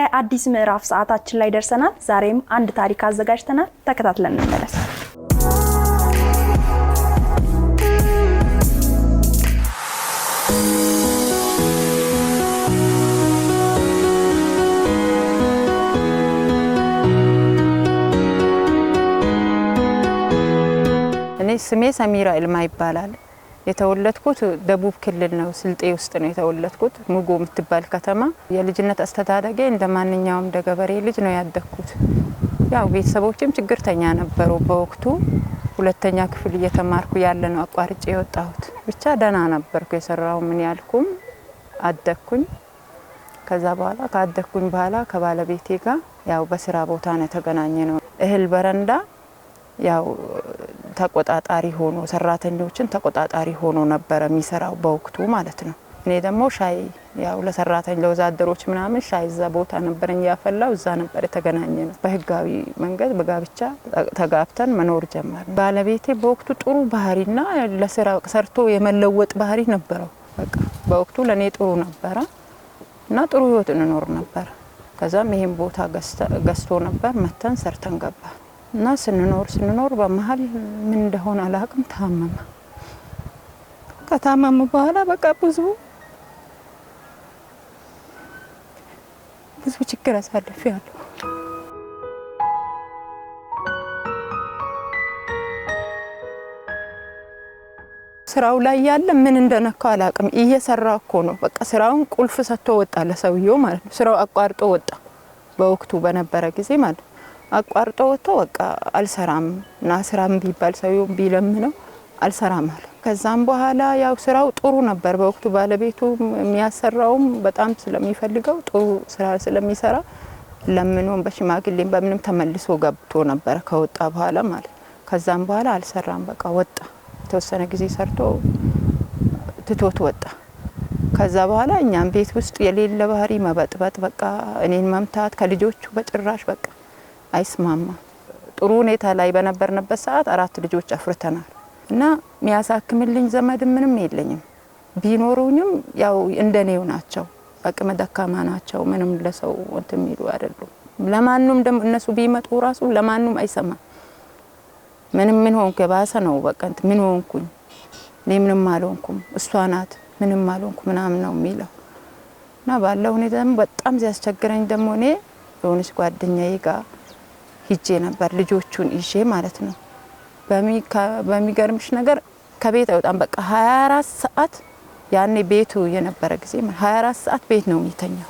የአዲስ ምዕራፍ ሰዓታችን ላይ ደርሰናል። ዛሬም አንድ ታሪክ አዘጋጅተናል። ተከታትለን እንመለስ። እኔ ስሜ ሰሚራ ኢልማ ይባላል። የተወለድኩት ደቡብ ክልል ነው፣ ስልጤ ውስጥ ነው የተወለድኩት፣ ሙጎ የምትባል ከተማ። የልጅነት አስተዳደጌ እንደማንኛውም ደገበሬ ልጅ ነው ያደግኩት። ያው ቤተሰቦችም ችግርተኛ ነበሩ በወቅቱ። ሁለተኛ ክፍል እየተማርኩ ያለ ነው አቋርጬ የወጣሁት። ብቻ ደህና ነበርኩ፣ የሰራው ምን ያልኩም አደግኩኝ። ከዛ በኋላ ካደግኩኝ በኋላ ከባለቤቴ ጋር ያው በስራ ቦታ ነው የተገናኘነው። እህል በረንዳ ያው ተቆጣጣሪ ሆኖ ሰራተኞችን ተቆጣጣሪ ሆኖ ነበር የሚሰራው በወቅቱ ማለት ነው። እኔ ደግሞ ሻይ ያው ለሰራተኞች ለወዛደሮች ምናምን ሻይ እዛ ቦታ ነበርኝ ያፈላው፣ እዛ ነበር የተገናኘነው። በህጋዊ መንገድ በጋብቻ ተጋብተን መኖር ጀመርን። ባለቤቴ በወቅቱ ጥሩ ባህሪና ለስራ ሰርቶ የመለወጥ ባህሪ ነበረው። በቃ በወቅቱ ለኔ ጥሩ ነበረ እና ጥሩ ህይወት እንኖር ነበር። ከዛም ይሄን ቦታ ገዝቶ ነበር መተን ሰርተን ገባ እና ስንኖር በመሃል ምን እንደሆነ አላቅም ታመመ። ከታመመ በኋላ በቃ ብዙ ችግር አሳልፌያለሁ። ስራው ላይ ያለ ምን እንደነካው አላቅም። እየሰራ እኮ ነው በቃ ስራውን ቁልፍ ሰጥቶ ወጣ ለሰውየው ማለት ነው። ስራው አቋርጦ ወጣ በወቅቱ በነበረ ጊዜ ማለት ነው። አቋርጦ ወጥቶ በቃ አልሰራም እና ስራም ቢባል ሰውየው ቢለምነው አልሰራም አለ። ከዛም በኋላ ያው ስራው ጥሩ ነበር በወቅቱ። ባለቤቱ የሚያሰራውም በጣም ስለሚፈልገው ጥሩ ስራ ስለሚሰራ ለምኖም በሽማግሌም በምንም ተመልሶ ገብቶ ነበር ከወጣ በኋላ ማለት። ከዛም በኋላ አልሰራም በቃ ወጣ። የተወሰነ ጊዜ ሰርቶ ትቶት ወጣ። ከዛ በኋላ እኛም ቤት ውስጥ የሌለ ባህሪ መበጥበጥ፣ በቃ እኔን መምታት፣ ከልጆቹ በጭራሽ በቃ አይስማማ። ጥሩ ሁኔታ ላይ በነበርንበት ሰዓት 4 ልጆች አፍርተናል እና የሚያሳክምልኝ ዘመድ ምንም የለኝም። ቢኖሩኝም ያው እንደኔው ናቸው፣ አቅመ ደካማ ናቸው። ምንም ለሰው እንትን የሚሉ አይደሉም። ለማንንም ደግሞ እነሱ ቢመጡ ራሱ ለማንንም አይሰማም። ምን ሆንኩ የባሰ ነው በቃ ምን ሆንኩኝ እኔ ምንም አልሆንኩም እሷ ናት ምንም አልሆንኩ ምናምን ነው የሚለው እና ባለው ሁኔታ ደግሞ በጣም ሲያስቸግረኝ ደግሞ እኔ የሆነች ጓደኛዬ ጋር ሂጄ ነበር ልጆቹን ይዤ ማለት ነው። በሚገርምሽ ነገር ከቤት አይወጣም በቃ 24 ሰዓት ያኔ ቤቱ የነበረ ጊዜ 24 ሰዓት ቤት ነው የሚተኛው።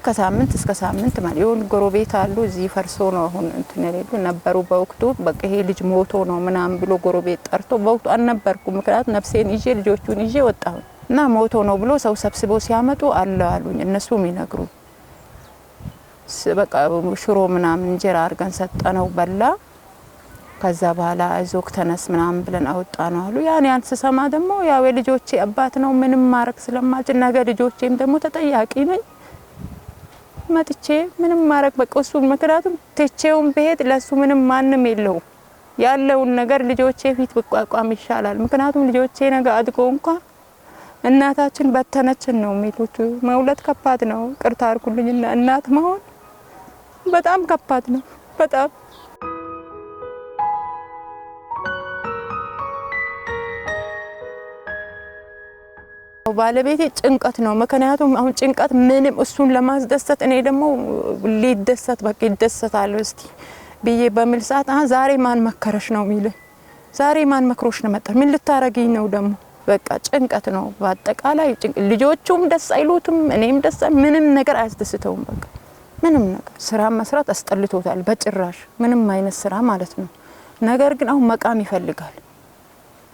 ከሳምንት እስከ ሳምንት ማለት የሆነ ጎረቤት አሉ እዚህ ፈርሶ ነው አሁን እንትን ያለው ነበሩ በወቅቱ። በቃ ይሄ ልጅ ሞቶ ነው ምናምን ብሎ ጎረቤት ጠርቶ በወቅቱ አልነበርኩም፣ ምክንያቱም ነፍሴን ይዤ ልጆቹን ይዤ ወጣሁ እና ሞቶ ነው ብሎ ሰው ሰብስቦ ሲያመጡ አለ አሉኝ እነሱ የሚነግሩ። በቃ ሽሮ ምናምን እንጀራ አርገን ሰጠነው በላ። ከዛ በኋላ አይዞክ ተነስ ምናምን ብለን አወጣ ነው አሉ። ያን ስሰማ ደግሞ ያው የልጆቼ አባት ነው ምንም ማረክ ስለማልችል ነገ ልጆቼም ደግሞ ተጠያቂ ነኝ መጥቼ ምንም ማረክ በቃ እሱ ምክንያቱም ተቼውን በሄድ ለሱ ምንም ማንም የለው ያለውን ነገር ልጆቼ ፊት በቋቋም ይሻላል። ምክንያቱም ልጆቼ ነገ አድጎ እንኳን እናታችን በተነችን ነው የሚሉት። መውለድ ከባድ ነው። ቅርታ አርኩልኝና እናት መሆን በጣም ከባድ ነው በጣም። ባለቤቴ ጭንቀት ነው። ምክንያቱም አሁን ጭንቀት ምንም እሱን ለማስደሰት እኔ ደግሞ ሊደሰት በቃ ይደሰታል እስቲ ብዬ በሚል ሰዓት ዛሬ ማን መከረሽ ነው የሚለኝ። ዛሬ ማን መክሮሽ ነው መጣ ምን ልታረጊኝ ነው ደግሞ በቃ ጭንቀት ነው በአጠቃላይ። ልጆቹም ደስ አይሉትም እኔም ደስ ምንም ነገር አያስደስተውም በቃ ምንም ነገር። ስራ መስራት አስጠልቶታል በጭራሽ ምንም አይነት ስራ ማለት ነው። ነገር ግን አሁን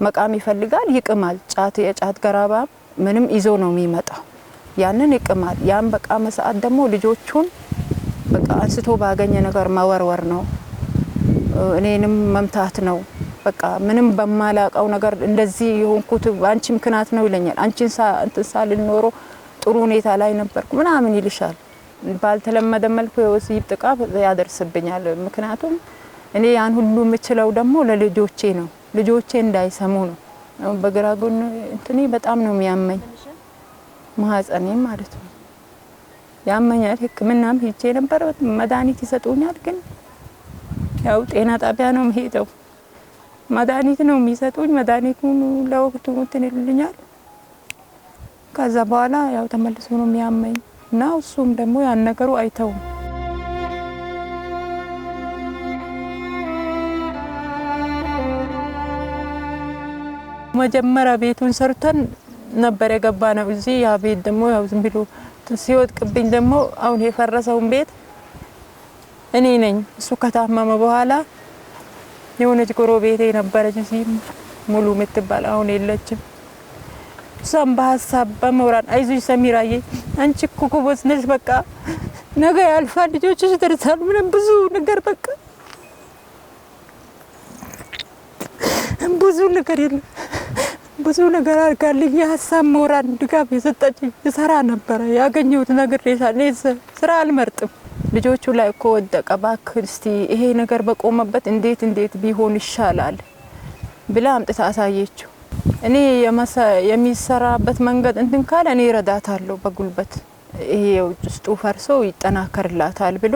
መቃም ይፈልጋል ይቅማል። የጫት ገራባ ምንም ይዞ ነው የሚመጣው ያንን ይቅማል። ያን በቃ መሰዓት ደግሞ ልጆቹን በቃ አንስቶ ባገኘ ነገር መወርወር ነው፣ እኔንም መምታት ነው በቃ ምንም በማላቀው ነገር እንደዚህ የሆንኩት አንቺ ምክንያት ነው ይለኛል። አንቺን ሳልል ኖሮ ጥሩ ሁኔታ ላይ ነበርኩ ምናምን ይልሻል። ባልተለመደ መልኩ የወሲብ ጥቃት ያደርስብኛል። ምክንያቱም እኔ ያን ሁሉ የምችለው ደግሞ ለልጆቼ ነው፣ ልጆቼ እንዳይሰሙ ነው። በግራ ጎን እንትኔ በጣም ነው የሚያመኝ ማህፀኔ ማለት ነው። ያመኛል። ሕክምናም ሄጄ ነበር፣ መድኃኒት ይሰጡኛል። ግን ያው ጤና ጣቢያ ነው የምሄደው፣ መድኃኒት ነው የሚሰጡኝ። መድኃኒቱን ለወቅቱ እንትን ይሉኛል። ከዛ በኋላ ያው ተመልሶ ነው የሚያመኝ እና እሱም ደግሞ ያን ነገሩ አይተውም። መጀመሪያ ቤቱን ሰርተን ነበር የገባ ነው እዚህ። ያ ቤት ደግሞ ያው ዝም ብሎ ሲወድቅብኝ ደግሞ አሁን የፈረሰውን ቤት እኔ ነኝ። እሱ ከታመመ በኋላ የሆነች ጎረቤቴ ነበረች እዚህ ሙሉ የምትባል አሁን የለችም። እሷም በሀሳብ በመውራን አይዞሽ ሰሚራዬ አንቺ እኮ ጎበዝ ነሽ፣ በቃ ነገ ያልፋል፣ ልጆችሽ ይደርሳሉ፣ ምንም ብዙ ነገር በቃ ብዙ ነገር የለም ብዙ ነገር አድርጋልኝ የሀሳብ ሞራል ድጋፍ የሰጠችኝ ይሰራ ነበር። ያገኘሁት ነገር ስራ አልመርጥም። ልጆቹ ላይ እኮ ወደቀ። እባክህ እስቲ ይሄ ነገር በቆመበት እንዴት ቢሆን ይሻላል ብላ አምጥታ አሳየችው። እኔ የሚሰራበት መንገድ እንትን ካለ እኔ እረዳታለሁ በጉልበት፣ ይሄ ውስጡ ፈርሶ ይጠናከርላታል ብሎ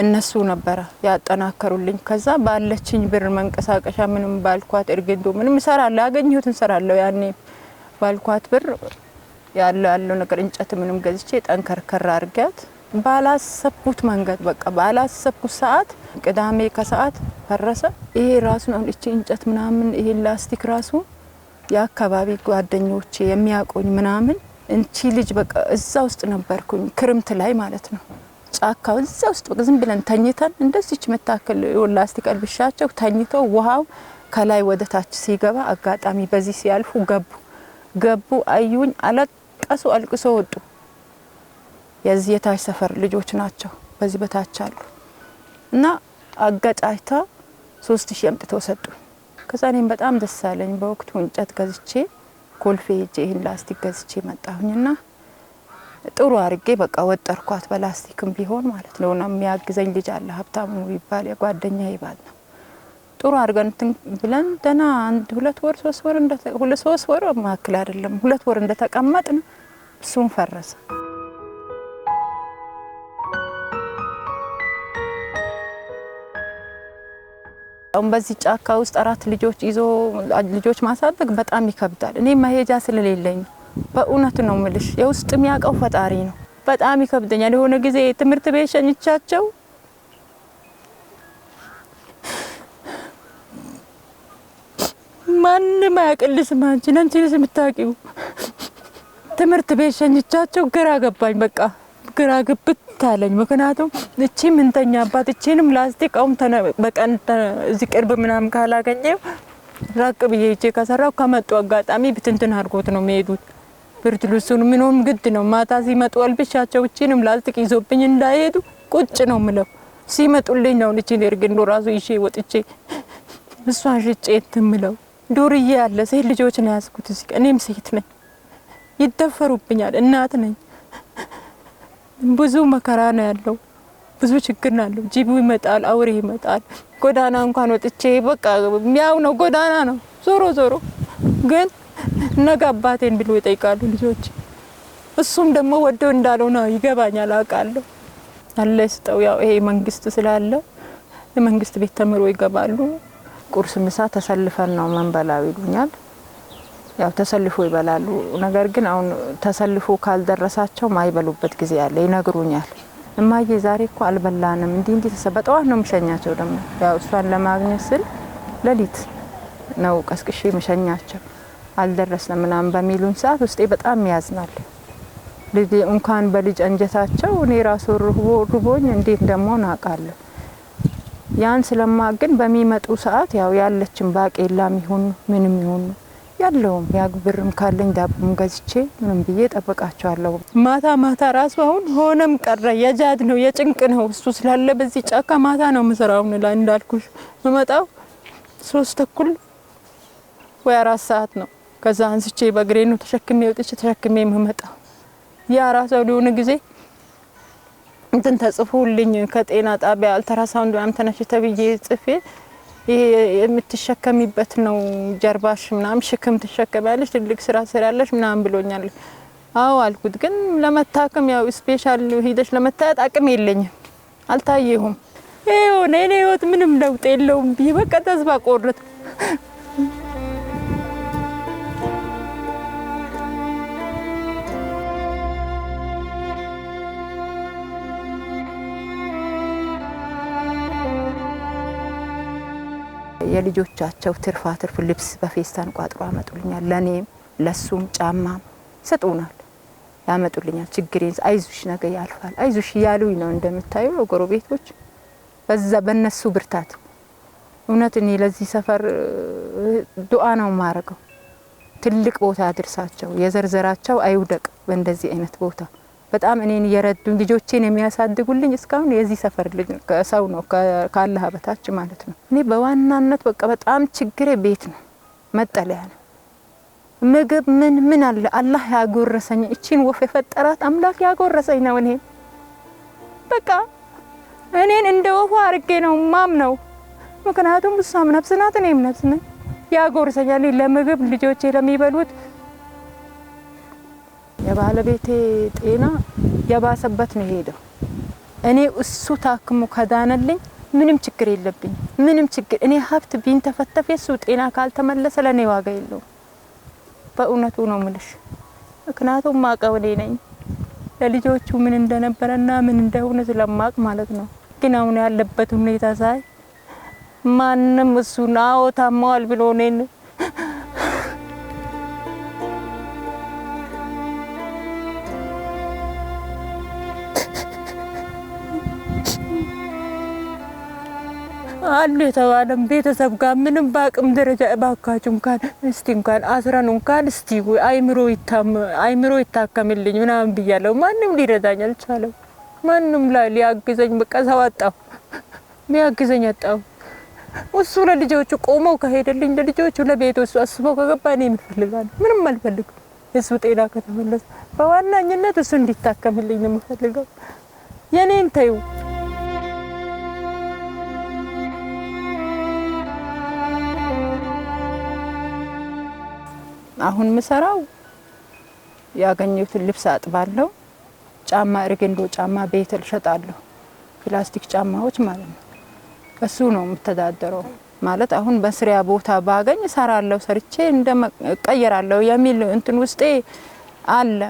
እነሱ ነበር ያጠናከሩልኝ። ከዛ ባለችኝ ብር መንቀሳቀሻ ምንም ባልኳት እርግንዶ ምንም ሰራለ ያገኘሁትን ሰራለሁ። ያኔ ባልኳት ብር ያለው ነገር እንጨት ምንም ገዝቼ ጠንከርከር አርጋት ባላሰብኩት መንገድ በቃ ባላሰብኩት ሰዓት ቅዳሜ ከሰዓት ፈረሰ። ይሄ ራሱ ነው እቺ እንጨት ምናምን ይሄ ላስቲክ ራሱ የአካባቢ ጓደኞቼ የሚያቆኝ ምናምን እንቺ ልጅ በቃ እዛ ውስጥ ነበርኩኝ ክርምት ላይ ማለት ነው። ጫካው እዛ ውስጥ ዝም ብለን ተኝተን እንደዚች መታከል ላስቲክ አልብሻቸው ተኝተው ውሃው ከላይ ወደ ታች ሲገባ አጋጣሚ በዚህ ሲያልፉ ገቡ አዩኝ፣ አለቀሱ፣ አልቅሶ ወጡ። የዚህ የታች ሰፈር ልጆች ናቸው በዚህ በታች አሉ እና አጋጫይታ 3000 አምጥተው ሰጡኝ። ከዛ እኔም በጣም ደስ አለኝ። በወቅቱ እንጨት ገዝቼ ኮልፌ ሄጄ ይሄን ላስቲክ ገዝቼ መጣሁኝና ጥሩ አርጌ በቃ ወጠርኳት በላስቲክም ቢሆን ማለት ነው። እና የሚያግዘኝ ልጅ አለ ሀብታሙ ይባል የጓደኛዬ ይባል ነው። ጥሩ አርገን ብለን ደና 1-2 ወር 3 ወር 3 ወር ማክል አይደለም 2 ወር እንደተቀመጥን እሱም ፈረሰ። አሁን በዚህ ጫካ ውስጥ 4 ልጆች ይዞ ልጆች ማሳደግ በጣም ይከብዳል። እኔ መሄጃ ስለሌለኝ በእውነት ነው ምልሽ የውስጥ የሚያቀው ፈጣሪ ነው። በጣም ይከብደኛል። የሆነ ጊዜ ትምህርት ቤት ሸኝቻቸው ማንም አያቅልስም አንቺ ነንቺስ የምታቂው ትምህርት ቤት ሸኝቻቸው ግራ ገባኝ። በቃ ግራ ግብት አለኝ። ምክንያቱም እቺ ምንተኛ አባት እቺንም ላስቲክ አሁን በቀን እዚህ ቅርብ ምናምን ካላገኘው ራቅ ብዬ እጄ ከሰራው ከመጡ አጋጣሚ ብትንትን አድርጎት ነው የሚሄዱት። ብርድ ልብሱን ምንም ግድ ነው ማታ ሲመጡ አልብሻቸው እቺንም ላስቲክ ይዞብኝ እንዳይሄዱ ቁጭ ነው ምለው። ሲመጡልኝ ነው እቺ እርግንዶ ራሱ ይዤ ወጥቼ እሷን ሽጬ እንትምለው። ዱርዬ ያለ ሴት ልጆች ነው ያስኩት። እኔም ሴት ነኝ፣ ይደፈሩብኛል፣ እናት ነኝ። ብዙ መከራ ነው ያለው፣ ብዙ ችግር ነው ያለው። ጅቡ ይመጣል፣ አውሬ ይመጣል። ጎዳና እንኳን ወጥቼ በቃ የሚያው ነው ጎዳና ነው። ዞሮ ግን ነገ አባቴን ብሎ ይጠይቃሉ ልጆች። እሱም ደግሞ ወደው እንዳልሆነ ይገባኛል፣ አውቃለሁ። አለ ስጠው ያው ይሄ መንግስት ስላለ የመንግስት ቤት ተምሮ ይገባሉ። ቁርስ ምሳ ተሰልፈን ነው መንበላው ይሉኛል። ያው ተሰልፎ ይበላሉ። ነገር ግን አሁን ተሰልፎ ካልደረሳቸው ማይበሉበት ጊዜ አለ፣ ይነግሩኛል። እማዬ ዛሬ እኮ አልበላንም እንዲህ ተሰበጠዋት ነው ምሸኛቸው። ደግሞ ያው እሷን ለማግኘት ስል ሌሊት ነው ቀስቅሼ ምሸኛቸው። አልደረስንም ምናምን በሚሉን ሰዓት ውስጤ በጣም ያዝናል። ልጅ እንኳን በልጅ አንጀታቸው እኔ ራሱ ሩቦኝ እንዴት ደሞ ናቃለሁ። ያን ስለማግን በሚመጡ ሰዓት ያው ያለችን ባቄላም ይሁን ምንም ይሁን ያለውም ያግብርም ካለኝ ዳቦም ገዝቼ ምንም ብዬ ጠብቃቸዋለሁ። ማታ ራሱ አሁን ሆነም ቀረ የጃድ ነው የጭንቅ ነው። እሱ ስላለ በዚህ ጫካ ማታ ነው መስራው ነው እንዳልኩሽ መጣው 3 ተኩል ወይ 4 ሰዓት ነው። ከዛ አንስቼ በእግሬ ነው ተሸክሜ ወጥቼ ተሸክሜ መመጣው። ያ ራሱ ሊሆን ጊዜ እንትን ተጽፎልኝ ከጤና ጣቢያ አልትራሳውንድ ምናምን ተነሽ ተብዬ ጽፌ ይሄ የምትሸከሚበት ነው ጀርባሽ ምናምን ሽክም ትሸከሚያለሽ ትልቅ ስራ ስራለሽ ምናምን ብሎኛል። አዎ አልኩት። ግን ለመታከም ያው ስፔሻል ሄደሽ ለመታየት አቅም የለኝም፣ አልታየሁም። እኔ ህይወት ምንም ለውጥ የለውም ብዬ በቃ ተስፋ ቆረጥኩ። የልጆቻቸው ትርፍ ልብስ በፌስታን ቋጥሮ አመጡልኛል። ለኔም ለሱም ጫማም ሰጡናል፣ ያመጡልኛል። ችግሬን አይዞሽ ነገ ያልፋል አይዞሽ ያሉኝ ነው እንደምታዩ ጎረቤቶች። በዛ በነሱ ብርታት እውነት እኔ ለዚህ ሰፈር ዱአ ነው ማረገው። ትልቅ ቦታ አድርሳቸው፣ የዘርዘራቸው አይውደቅ በእንደዚህ አይነት ቦታ። በጣም እኔን የረዱኝ ልጆቼን የሚያሳድጉልኝ እስካሁን የዚህ ሰፈር ልጅ ሰው ነው ካላህ በታች ማለት ነው። እኔ በዋናነት በቃ በጣም ችግሬ ቤት ነው፣ መጠለያ ነው፣ ምግብ ምን አለ አላህ ያጎረሰኝ። እቺን ወፍ የፈጠራት አምላክ ያጎረሰኝ ነው። እኔ በቃ እኔን እንደ ወፍ አርጌ ነው ማምነው። ምክንያቱም እሷም ነፍስ ናት እኔም ነፍስ ነኝ። ያጎረሰኛል ለምግብ ልጆቼ ለሚበሉት። የባለቤቴ ጤና የባሰበት ነው ሄደው። እኔ እሱ ታክሞ ከዳነልኝ ምንም ችግር የለብኝ፣ ምንም ችግር። እኔ ሀብት ቢንተፈተፍ የሱ ጤና ካልተመለሰ ለኔ ዋጋ የለው። በእውነቱ ነው ምልሽ። ምክንያቱም ማቀው እኔ ነኝ ለልጆቹ ምን እንደነበረና ምን እንደሆነ ስለማቅ ማለት ነው። ግን አሁን ያለበት ሁኔታ ሳይ ማንም እሱን አዎታማል ብሎ ነኝ አለ የተባለም ቤተሰብ ጋር ምንም ባቅም ደረጃ እባካችሁ እንኳን አስረን እስቲ አይምሮ ይታከምልኝ ምናምን ብያለሁ። ማንም ሊረዳኝ አልቻለም። ማንም ሊያግዘኝ በቃ ሰው አጣሁ፣ ሚያግዘኝ አጣሁ። እሱ ለልጆቹ ቆመው ከሄደልኝ ለልጆቹ ለቤቱ እሱ አስበው ከገባ እኔ ምን ፈልጋለሁ? ምንም አልፈልግም። እሱ ጤና ከተመለሰ በዋናኝነት እሱ እንዲታከምልኝ ነው የምፈልገው። የኔን ተዩ አሁን ምሰራው ያገኘሁትን ልብስ አጥባለሁ። ጫማ እርግንዶ ጫማ ቤት እሸጣለሁ፣ ፕላስቲክ ጫማዎች ማለት ነው። እሱ ነው የምተዳደረው ማለት። አሁን በስሪያ ቦታ ባገኝ እሰራለሁ፣ ሰርቼ እንደቀየራለሁ የሚል እንትን ውስጤ አለ።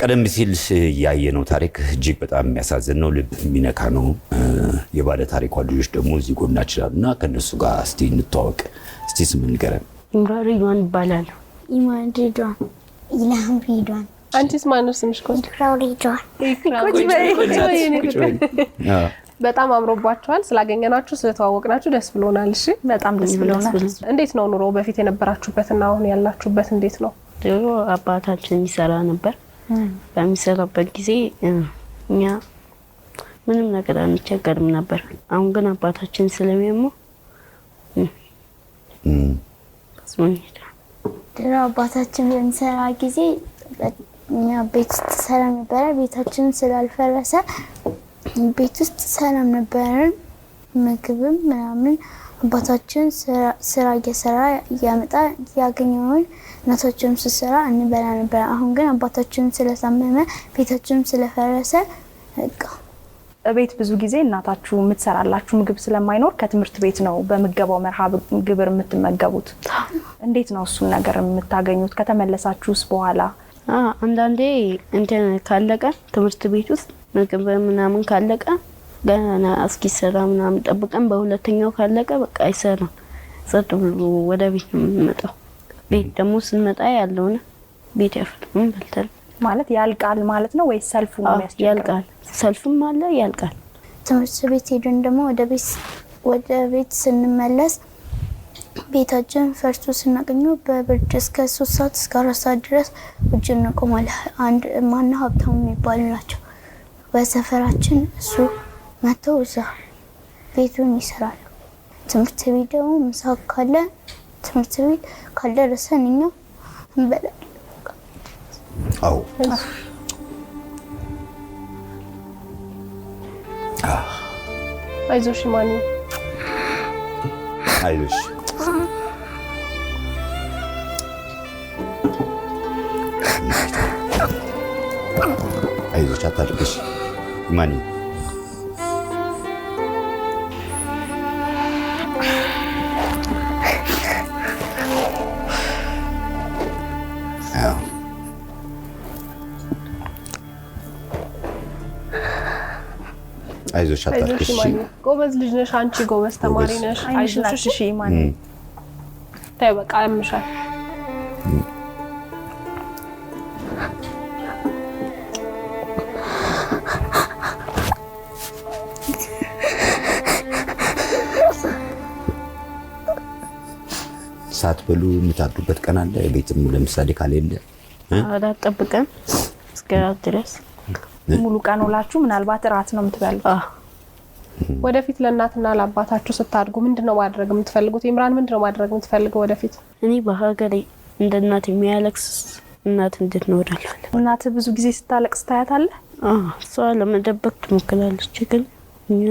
ቀደም ሲል ያየነው ታሪክ እጅግ በጣም የሚያሳዝን ነው፣ ልብ የሚነካ ነው። የባለ ታሪኳ ልጆች ደግሞ እዚህ ጎናችን አሉና ከነሱ ጋር እስቲ እንተዋወቅ። እስቲ ስም ንገረን። ኢምራን ሪድዋን ይባላል። ኢማን ሪድዋን፣ ኢልሃም ሪድዋን። አንቺስ ማን ነው ስምሽ? ኢክራው ሪድዋን። በጣም አምሮባችኋል። ስላገኘናችሁ ስለተዋወቅናችሁ ደስ ብሎናል። እሺ፣ በጣም ደስ ብሎናል። እንዴት ነው ኑሮ? በፊት የነበራችሁበትና አሁን ያላችሁበት እንዴት ነው? ድሮ አባታችን ይሰራ ነበር። በሚሰራበት ጊዜ እኛ ምንም ነገር አንቸገርም ነበር። አሁን ግን አባታችን ስለሚያሙ ድሮ አባታችን በሚሰራ ጊዜ እኛ ቤት ውስጥ ሰላም ነበረ። ቤታችን ስላልፈረሰ ቤት ውስጥ ሰላም ነበረን። ምግብም ምናምን አባታችን ስራ እየሰራ እያመጣ ያገኘውን እናታችንም ስትሰራ እንበላ ነበር። አሁን ግን አባታችን ስለታመመ ቤታችንም ስለፈረሰ በቃ ቤት ብዙ ጊዜ እናታችሁ የምትሰራላችሁ ምግብ ስለማይኖር ከትምህርት ቤት ነው በምገባው መርሃ ግብር የምትመገቡት። እንዴት ነው እሱን ነገር የምታገኙት ከተመለሳችሁስ በኋላ? አንዳንዴ እንትን ካለቀ ትምህርት ቤት ውስጥ ምግብ ምናምን ካለቀ ገና እስኪሰራ ምናምን ጠብቀን በሁለተኛው ካለቀ በቃ አይሰራም። ጸጥ ብሎ ወደ ቤት ነው የምንመጣው። ቤት ደግሞ ስንመጣ ያለውን ቤት ያፈጥም በልተን ማለት ያልቃል ማለት ነው ወይስ ሰልፉ ነው የሚያስቸግረው? ያልቃል። ሰልፍም አለ ያልቃል። ትምህርት ቤት ሄደን ደግሞ ወደ ቤት ስንመለስ ቤታችን ፈርሶ ስናገኘው በብርድ እስከ 3 ሰዓት እስከ 4 ሰዓት ድረስ ውጭ እንቆማለን። አንድ ማና ሀብታሙ የሚባሉ ናቸው በሰፈራችን። እሱ መጥተው እዛ ቤቱን ይሰራሉ። ትምህርት ቤት ደግሞ ምሳ ካለ ትምህርት ቤት ካልደረሰን እኛ እንበላለን። አዎ አይዞሽ ማኒ አይዞሽ አይዞሽ አታልቅሽ ማኒ አይዞሽ አታልቅሽ ጎበዝ ልጅ ነሽ አንቺ ጎበዝ ተማሪ ነሽ አይዞሽ እሺ ማን ታይ በቃ ያምሻል ሳትበሉ የምታድሩበት ቀን አለ ቤትም ለምሳሌ ካሌለ አዳት ጠብቀን እስከ ራት ድረስ ሙሉ ቀን ውላችሁ ምናልባት ራት ነው የምትበሉት? ወደፊት ለእናትና ለአባታችሁ ስታድጉ ምንድነው ማድረግ የምትፈልጉት? ኢምራን ምንድነው ማድረግ የምትፈልገው ወደፊት? እኔ በሀገሬ እንደ እናት የሚያለቅስ እናት እንድትኖር አልፈልግም። እናት ብዙ ጊዜ ስታለቅስ ታያታለህ? እሷ ለመደበቅ ትሞክራለች፣ ግን እኛ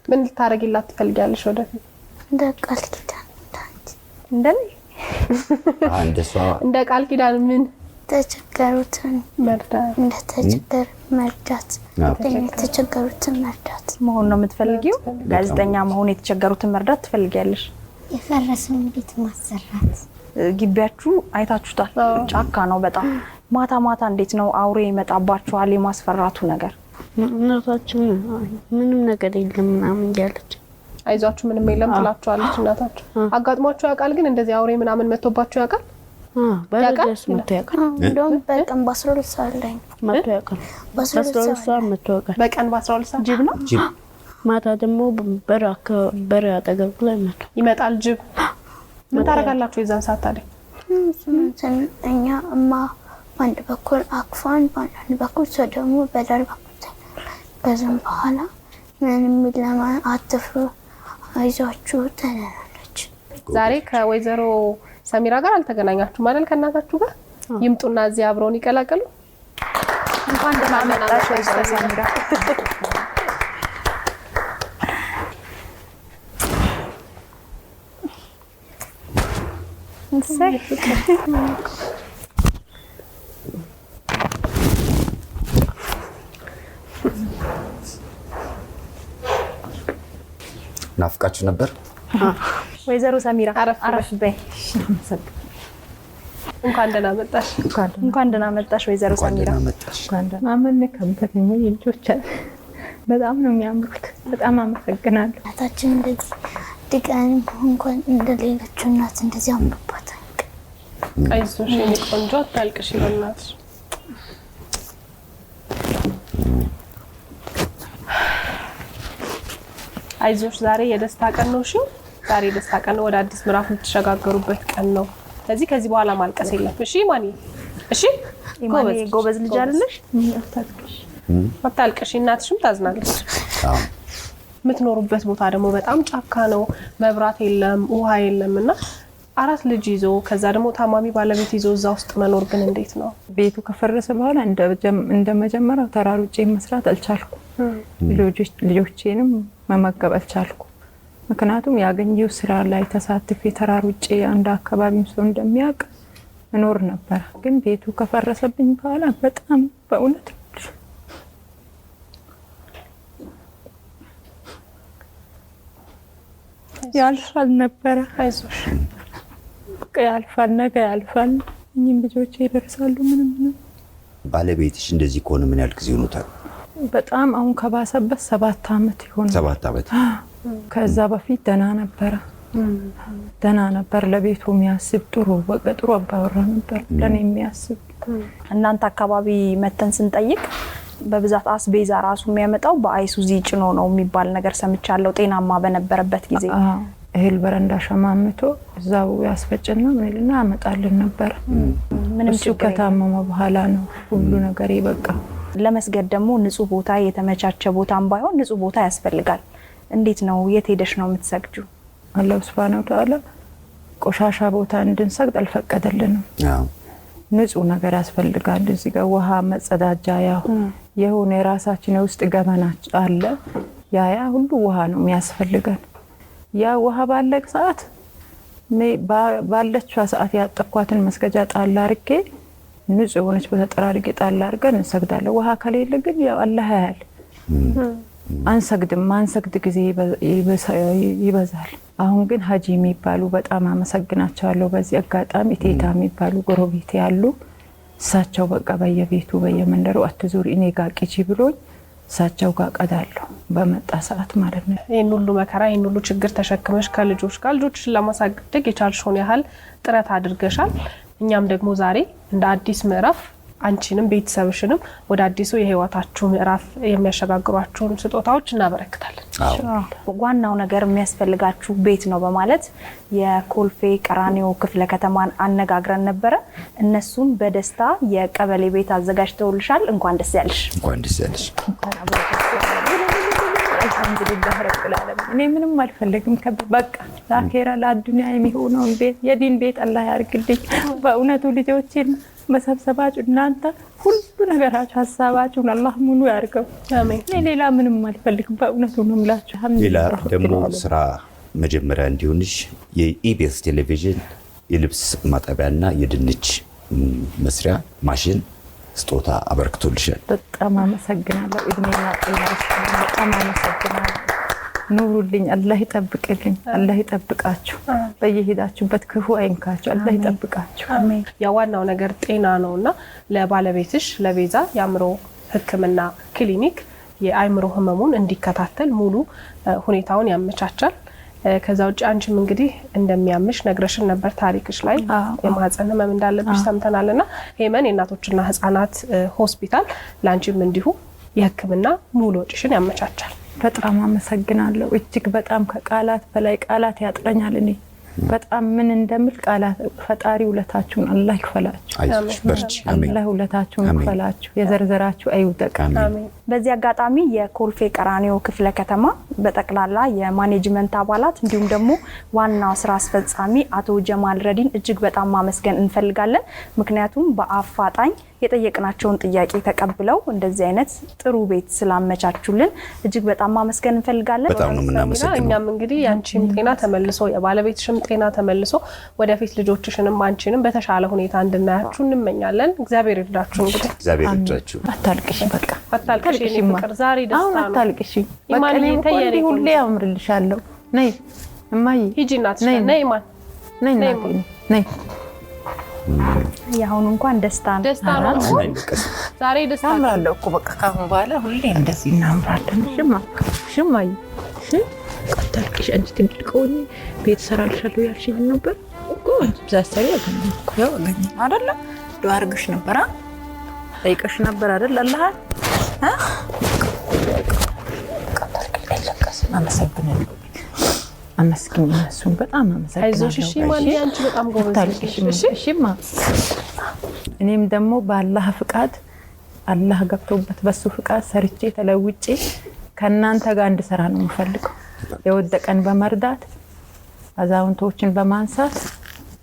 ምን ልታረጊላት ትፈልጊያለሽ ወደፊት? እንደ ቃል ኪዳን እንደኔ እንደሷ እንደ ቃል ኪዳን ምን ተቸገሩትን መርዳት እንደተቸገረ መርዳት የተቸገሩትን መርዳት መሆን ነው የምትፈልጊው? ጋዜጠኛ መሆን የተቸገሩትን መርዳት ትፈልጊያለሽ? የፈረሰውን ቤት ማሰራት። ግቢያችሁ አይታችሁታል፣ ጫካ ነው በጣም። ማታ ማታ እንዴት ነው አውሬ ይመጣባችኋል? የማስፈራቱ ነገር እናታችን ምንም ነገር የለም ምናምን እያለች አይዟችሁ ምንም የለም ትላችኋለች እናታችሁ። አጋጥሟችሁ ያውቃል ግን እንደዚህ አውሬ ምናምን መጥቶባችሁ ያውቃል? በረደስ መጥቶ ያውቃል። እንደውም በቀን በ12 ሰዓት ላይ መጥቶ ያውቃል። በ12 ሰዓት መጥቶ ያውቃል። በቀን በ12 ሰዓት ጅብ ነው? ጅብ ማታ ደግሞ በር አጠገብ ላይ ይመጣል ጅብ። ምን ታረጋላችሁ የዛን ሰዓት ታዲያ? እኛ በአንድ በኩል አክፋን በአንድ በኩል ሰው ደግሞ በደርባ ከዛም በኋላ ምንም ለማ አትፍሩ አይዟችሁ ተነራለች። ዛሬ ከወይዘሮ ሰሚራ ጋር አልተገናኛችሁ ማለት ከእናታችሁ ጋር ይምጡና እዚህ አብረውን ይቀላቀሉ። እንኳን ደህና መጣሽ ወይዘሮ ሰሚራ። ናፍቃችሁ ነበር? ወይዘሮ ሰሚራ አረፍ በይ። እንኳን ደህና መጣሽ። እንኳን ደህና መጣሽ ወይዘሮ ሰሚራ። ማመን ከበተኝ ልጆች በጣም ነው የሚያምሩት። በጣም አመሰግናለሁ። እናታችን እንደዚህ ድጋሚ እንኳን እንደሌሎቹ እናት እንደዚህ አምሮባታል። አይዞሽ የኔ ቆንጆ አታልቅሽ በእናትሽ። አይዞሽ ዛሬ የደስታ ቀን ነው። እሺ ዛሬ የደስታ ቀን ነው። ወደ አዲስ ምዕራፍ የምትሸጋገሩበት ቀን ነው። ስለዚህ ከዚህ በኋላ ማልቀስ የለም። እሺ ማኒ፣ እሺ ጎበዝ ልጅ አይደለሽ? አታልቅሽ። እናትሽም ታዝናለች። የምትኖሩበት ቦታ ደግሞ በጣም ጫካ ነው፣ መብራት የለም፣ ውሃ የለምና 4 ልጅ ይዞ ከዛ ደግሞ ታማሚ ባለቤት ይዞ እዛ ውስጥ መኖር ግን እንዴት ነው? ቤቱ ከፈረሰ በኋላ እንደ መጀመሪያው ተራሩጬ መስራት አልቻልኩም። ልጆቼንም መመገብ አልቻልኩም። ምክንያቱም ያገኘው ስራ ላይ ተሳትፌ ተራሩጬ አንድ አካባቢም ሰው እንደሚያውቅ መኖር ነበር። ግን ቤቱ ከፈረሰብኝ በኋላ በጣም በእውነት ያልፋል ነበረ። አይዞሽ ያልፋል፣ ነገ ያልፋል፣ እኚህም ልጆቼ ይደርሳሉ። ምንም ባለቤትሽ እንደዚህ ከሆነ ምን ያህል ጊዜ ሆኖታል? በጣም አሁን ከባሰበት 7 ዓመት ይሆናል። 7 ዓመት። ከዛ በፊት ደህና ነበር። ለቤቱ የሚያስብ ጥሩ አባወራ ነበር ለኔ የሚያስብ። እናንተ አካባቢ መተን ስንጠይቅ በብዛት አስቤዛ ራሱ የሚያመጣው በአይሱዚ ጭኖ ነው የሚባል ነገር ሰምቻለሁ። ጤናማ በነበረበት ጊዜ እህል በረንዳ ሸማምቶ እዛው ያስፈጭና ምንልና ያመጣልን ነበር። ምንም ችግር ከታመመ በኋላ ነው ሁሉ ነገር ይበቃ። ለመስገድ ደግሞ ንጹህ ቦታ፣ የተመቻቸ ቦታም ባይሆን ንጹህ ቦታ ያስፈልጋል። እንዴት ነው? የት ሄደሽ ነው የምትሰግጁ? አላህ Subhanahu Wa Ta'ala ቆሻሻ ቦታ እንድንሰግድ አልፈቀደልንም። ንጹህ ነገር ያስፈልጋል። እዚህ ጋር ውሃ፣ መጸዳጃ የሆነ የራሳችን ውስጥ ገመናች አለ። ያ ሁሉ ውሃ ነው የሚያስፈልገን። ያ ውሃ ባለቅ ሰዓት ባለችው ሰዓት ያጠኳትን መስገጃ ጣል አድርጌ ንጹህ ሆነች በተጠራርጌ ጣል አድርገን እንሰግዳለን። ውሃ ከሌለ ግን ያው አላህ ያያል አንሰግድም። ማንሰግድ ጊዜ ይበዛል። አሁን ግን ሀጂ የሚባሉ በጣም አመሰግናቸዋለሁ። በዚህ አጋጣሚ ቴታ የሚባሉ ጎረቤት ያሉ እሳቸው በቃ በየቤቱ በየመንደሩ አትዙሪ እኔ ጋር ቂጂ ብሎኝ እሳቸው ጋር ቀዳለሁ በመጣ ሰዓት ማለት ነው። ይሄን ሁሉ መከራ ይሄን ሁሉ ችግር ተሸክመሽ ከልጆች ጋር ልጆችሽን ለማሳደግ የቻልሽውን ያህል ጥረት አድርገሻል። እኛም ደግሞ ዛሬ እንደ አዲስ ምዕራፍ አንቺንም ቤተሰብሽንም ወደ አዲሱ የህይወታችሁ ምዕራፍ የሚያሸጋግሯችሁን ስጦታዎች እናበረክታለን። ዋናው ነገር የሚያስፈልጋችሁ ቤት ነው በማለት የኮልፌ ቀራኒዮ ክፍለ ከተማን አነጋግረን ነበረ። እነሱም በደስታ የቀበሌ ቤት አዘጋጅተውልሻል። እንኳን ደስ ያለሽ። እንኳን ደስ ያለሽ። አልሐምዱሊላህ ረብል ዓለሚን። እኔ ምንም አልፈልግም። በቃ ለአኺራ ለዱንያ የሚሆነውን ቤት የዲን ቤት አላህ ያርግልኝ። በእውነቱ ልጆችን መሰብሰባችሁ እናንተ ሁሉ ነገራችሁ ሐሳባችሁን አላህ ሙሉ ያርገው። አሜን። ሌላ ምንም አልፈልግም። በእውነቱ ነው የምላችሁ። ሌላ ደግሞ ስራ መጀመሪያ እንዲሆንሽ የኢቢኤስ ቴሌቪዥን የልብስ ማጠቢያና የድንች መስሪያ ማሽን ስጦታ አበርክቶልሻል። በጣም አመሰግናለሁ። እድሜና ጤና ይስጥልኝ። በጣም አመሰግናለሁ። ኑሩልኝ። አላህ ይጠብቅልኝ። አላህ ይጠብቃችሁ። በየሄዳችሁበት ክፉ አይንካችሁ። አላህ ይጠብቃችሁ። አሜን። ያዋናው ነገር ጤና ነውና ለባለቤትሽ ለቤዛ የአእምሮ ሕክምና ክሊኒክ የአእምሮ ህመሙን እንዲከታተል ሙሉ ሁኔታውን ያመቻቻል። ከዛ ውጪ አንቺም እንግዲህ እንደሚያምሽ ነግረሽን ነበር ታሪክሽ ላይ የማህፀን ህመም እንዳለብሽ ሰምተናልና ሄመን የእናቶችና ህፃናት ሆስፒታል ላንቺም እንዲሁ የህክምና ሙሉ ወጪሽን ያመቻቻል። በጣም አመሰግናለሁ። እጅግ በጣም ከቃላት በላይ ቃላት ያጥረኛል። እኔ በጣም ምን እንደምል ቃላት ፈጣሪ ውለታችሁን አላህ ይክፈላችሁ። አይዞሽ በርቺ። አሜን። አላህ ውለታችሁን ይክፈላችሁ። የዘርዘራችሁ አይውደቅ። አሜን። በዚህ አጋጣሚ የኮልፌ ቀራኒዮ ክፍለ ከተማ በጠቅላላ የማኔጅመንት አባላት እንዲሁም ደግሞ ዋናው ስራ አስፈጻሚ አቶ ጀማል ረዲን እጅግ በጣም ማመስገን እንፈልጋለን። ምክንያቱም በአፋጣኝ የጠየቅናቸውን ጥያቄ ተቀብለው እንደዚህ አይነት ጥሩ ቤት ስላመቻቹልን እጅግ በጣም ማመስገን እንፈልጋለን። በጣም ነው የምናመሰግነው። እኛም እንግዲህ ያንቺም ጤና ተመልሶ የባለቤትሽም ጤና ተመልሶ ወደፊት ልጆችሽንም አንቺንም በተሻለ ሁኔታ እንድናያችሁ እንመኛለን። እግዚአብሔር ይርዳችሁ። እንግዲህ እግዚአብሔር ይርዳችሁ። አታልቅሽ። በቃ አታልቅሽ። የኔ ፍቅር ዛሬ ደስታ ነው። አታልቅሽ። በቃ እኔ ሁሌ አምርልሻለሁ። ነይ እማዬ ሂጂ እናትሽ ነይ ማን ነይ ነይ። ያሁን እንኳን ደስታ ነው። ደስታ ነው። ዛሬ ደስታ አምራለሁ እኮ በቃ ካሁን በኋላ ሁሌ እንደዚህ እናምራለን። ሽማዬ እሺ። አታልቅሽ። አንቺ ትልቆኝ ቤት ሰራልሻለሁ ያልሽኝ ነበር እኮ አንቺ ዛሰሪ አገኘሁ እኮ ያው አገኘሁ አይደለ? ዱአ አድርገሽ ነበር ጠይቀሽ ነበር አይደል? አላህ አመሰግናለሁ። አመስግኝ እሱን በጣም አመሰግናለሁ። አይዞሽ እሺ። ማን ያንቺ በጣም ጎበዝ ነሽ። እሺማ እኔም ደግሞ በአላህ ፍቃድ አላህ ገብቶበት በሱ ፍቃድ ሰርቼ ተለውጬ ከናንተ ጋር እንድሰራ ነው የምፈልገው። የወደቀን በመርዳት አዛውንቶችን በማንሳት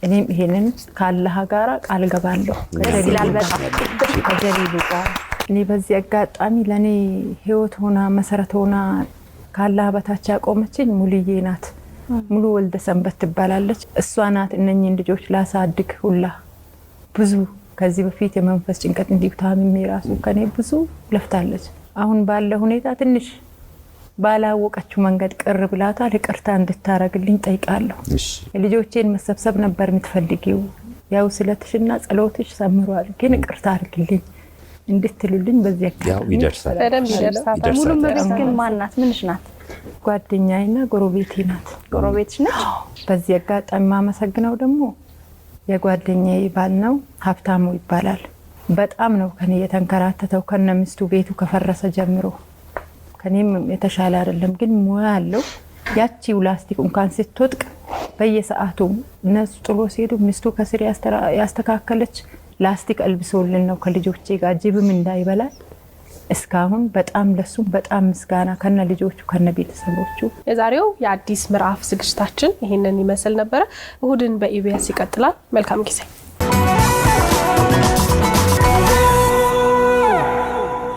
እኔም ይሄንን ካላህ ጋራ ቃል ገባለሁ ከጀሊሉ ጋር እኔ በዚህ አጋጣሚ ለኔ ህይወት ሆና መሰረት ሆና ካላህ በታች ያቆመችኝ ሙሉዬ ናት። ሙሉ ወልደ ሰንበት ትባላለች። እሷ ናት እነኚህን ልጆች ላሳድግ ሁላ ብዙ ከዚህ በፊት የመንፈስ ጭንቀት እንዲታምም ራሱ ከኔ ብዙ ለፍታለች። አሁን ባለ ሁኔታ ትንሽ ባላወቀችው መንገድ ቅር ብላታ ለቅርታ እንድታረግልኝ ጠይቃለሁ። ልጆቼን መሰብሰብ ነበር የምትፈልጊው ያው ስለትሽና ጸሎትሽ ሰምሯል ግን ቅርታ አርግልኝ እንድትሉልኝ በዚህ ያው ይደርሳል። ሙሉ መቤት ግን ማን ናት? ምንሽ ናት? ጓደኛዬና ጎረቤቴ ናት። ጎረቤትሽ ነች? በዚህ አጋጣሚ ማመሰግነው ደግሞ የጓደኛዬ ባል ነው፣ ሀብታሙ ይባላል። በጣም ነው ከኔ የተንከራተተው ከነምስቱ ቤቱ ከፈረሰ ጀምሮ ከኔም የተሻለ አይደለም ግን ሙያ አለው። ያቺው ላስቲክ እንኳን ስትወጥቅ በየሰዓቱ እነሱ ጥሎ ሲሄዱ ሚስቱ ከስር ያስተካከለች ላስቲክ አልብሶልን ነው ከልጆቼ ጋር ጅብም እንዳይበላል እስካሁን በጣም ለሱም በጣም ምስጋና ከነ ልጆቹ ከነ ቤተሰቦቹ። የዛሬው የአዲስ ምዕራፍ ዝግጅታችን ይሄንን ይመስል ነበር። እሁድን በኢቢኤስ ይቀጥላል። መልካም ጊዜ።